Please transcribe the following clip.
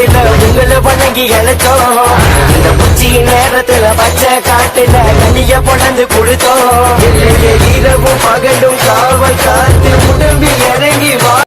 பாட்டுல உங்களை வணங்கி இழைச்சோம். இந்த உச்சி நேரத்துல பச்சை காட்டுல கனிய பொழந்து கொடுத்தோம். இரவும் பகலும் காவல் காத்து உடம்பி இறங்கி